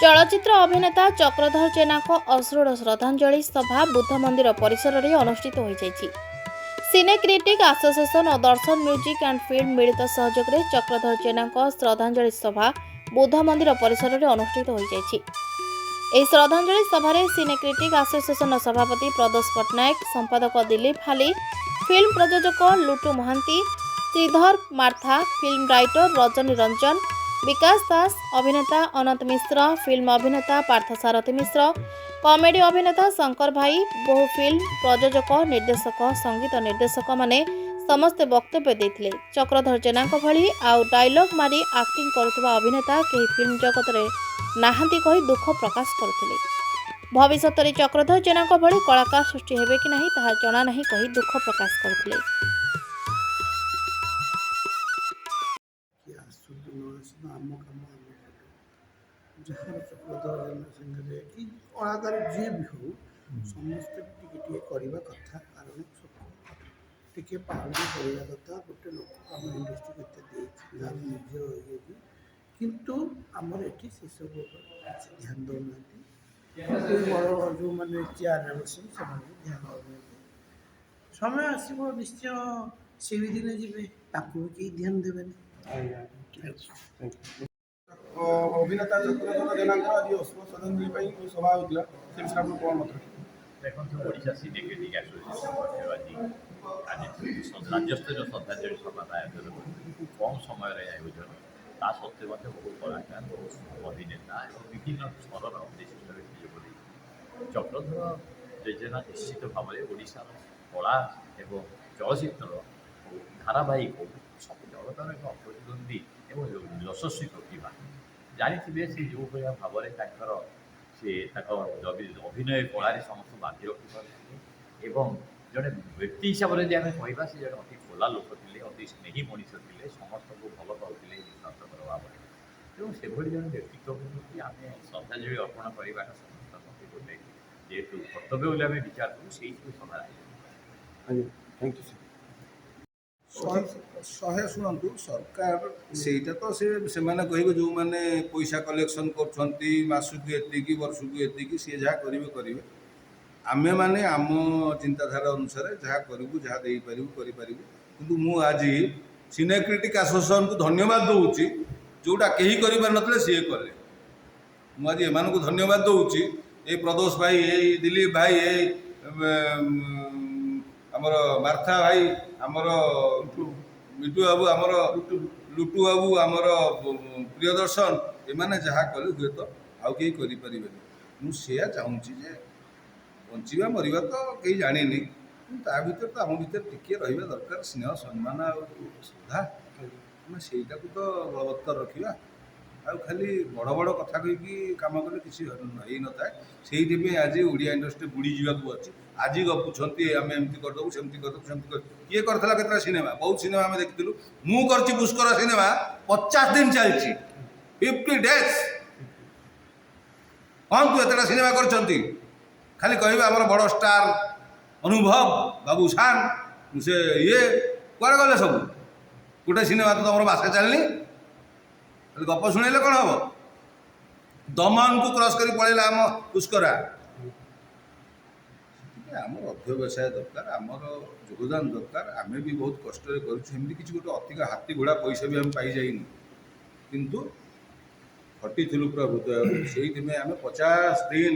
चलचित्र अभिनेता चक्रधर जेना अश्रुड़ श्रद्धांजलि सभा बुद्ध मंदिर परिसर में अनुष्ठित हो सिने क्रिटिक एसोसिएशन और दर्शन म्यूजिक एंड फिल्म मिलित सहयोग में चक्रधर जेना श्रद्धांजलि सभा बुद्ध मंदिर परिसर में अनुष्ठित हो श्रद्धांजलि सभा सिने क्रिटिक एसोसिएशन सभापति प्रदोष पट्टनायक, संपादक दिलीप हाली, फिल्म प्रयोजक लुटू महांती, श्रीधर मार्था, फिल्म राइटर रजनी रंजन, विकास दास, अभिनेता अनंत मिश्र, फिल्म अभिनेता पार्थसारथी मिश्र, कॉमेडी अभिनेता शंकर भाई, बहु फिल्म प्रयोजक, निर्देशक, संगीत निर्देशक माने समस्ते वक्तव्य देथिले। चक्रधर जेना भली आउ डायलॉग मारी एक्टिंग करुवा अभिनेता कहीं फिल्म जगत रे नाहांती कही दुख प्रकाश करथिले। भविष्यत में चक्रधर जेना भली कलाकार सृष्टि हेबे कि नहीं ताहा जना नहीं कही दुख प्रकाश करथिले। जहाँ चक्रधर सागर कि कलाकार जी भी हो समस्ते टे करवा कथा कारण टे पाउंड करवा कथा गोटे लोक आम इंडस्ट्री के जहाँ निज ये किंतु आमर ये से सब ध्यान दौना बड़ जो मैंने चेयर बसन से ध्यान दौना समय आसो निश्चय से भी दिन जी कहीं ध्यान देवे। अभिनेता चक्रधर जेना आज अश्रुड़ श्रद्धांजलि सभा होता से विषय आप कौन मत देखो ओडिशा सिने क्रिटिक एसोसिएशन आज राज्यस्तरीय श्रद्धांजलि सभा आयोजन कम समय आयोजन ता सत्वे बहु कलाकार बहु अभिनेता और विभिन्न स्तर विशिष्ट व्यक्ति चक्रधर जेना निश्चित भाव में ओडिशार कला एवं चलचित्र धारावाहिक सब जगतर एक अप्रतिद्वंदी एवं यशस्वी प्रतिभा जानी से जो भाया भाव में से अभिनय कलार समस्त बांधि रखी एवं जड़े व्यक्ति हिसाब से आम कह से जड़े अति खोला लोक थे अति स्नेही मनीष थे समस्त को भल पाते विश्वास भाव तेणु से जन व्यक्तित्व प्रति आम श्रद्धांजलि अर्पण करवा समस्त गोटे जेहेतु कर्तव्य बोले आम विचार करूँ से सभा थैंक यू शहे शुणु सरकार सेटा तो से मैंने कहे जो मैंने पैसा कलेक्शन करसक एति वर्ष को एति सी जहाँ करेंगे आमे मैंने आम चिंताधारा अनुसार जहाँ करूँ जहाँ दे पारू कि मुझे आज सिने क्रिटिक एसोसिएशन को धन्यवाद दूसरी जोटा कहीं कर सी कले मुझे एम धन्यवाद दूसरी ये प्रदोष भाई ये दिलीप भाई ये आमर मार्था भाई आमर मिटू बाबू आमर लुटू बाबू आमर प्रियदर्शन एमाने जहाँ कले हुए तो आउ कहीं करें मुझे चाहूँगी जे बंचा मरवा तो कहीं जानी ता भर तो आम भर टिके रहा दरकार स्नेह सम्मान और श्रद्धा आम से तो बलवत्तर रखा आ खाली बड़ बड़ कथा कहीकि कम कले किसी हो न था से आज ओडिया इंडस्ट्री बुड़ी जावाक अच्छी आज गपुंट आम एमती करदेबू सेमती करदेबू सेमती किए करता केतटा सिनेमा बहुत सिनेमा आम देखिलु मु कर पुष्कर सिनेमा 50 दिन चलती 50 डेज कौन तू एतटा सिनेमा कर खाली कह आम बड़ स्टार अनुभव बाबूशान से ये कुआड़े गले सब गोटे सिनेमा तो तुम बासे चलनी गप शुणेले कौन हम दमन को क्रॉस कर पड़ेगा आम पुष्करा आम अध्यवसाय दरकार आमर योगदान दरकार आम भी बहुत कष्ट करमती किसी गोटे अधिक हाथी घोड़ा पैसा भी आम पाई जाइनी किंतु खटी थिलु पूरा हृदय से आम 50 दिन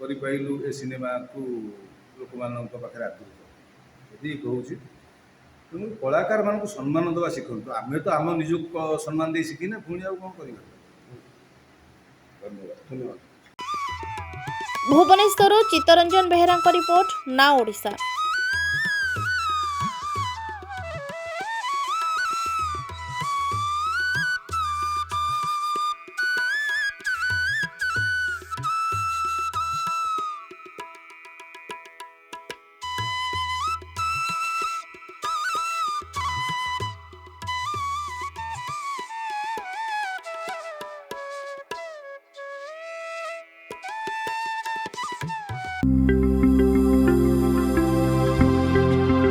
करपाइलु ए सिनेमा को लोक मान पाखे आदृत ये कहूँ तेणु कलाकार मान सम्मान देवा शिखु आम तो आम निज सम्मान दे शिखिने पुणी आउ कौन कर धन्यवाद। भुवनेश्वर चित्तरंजन बेहेरा रिपोर्ट ना ओडिशा।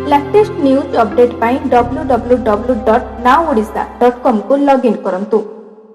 लेटेस्ट न्यूज अपडेट पाई www.nowodisha.com को लॉगिन करंतु।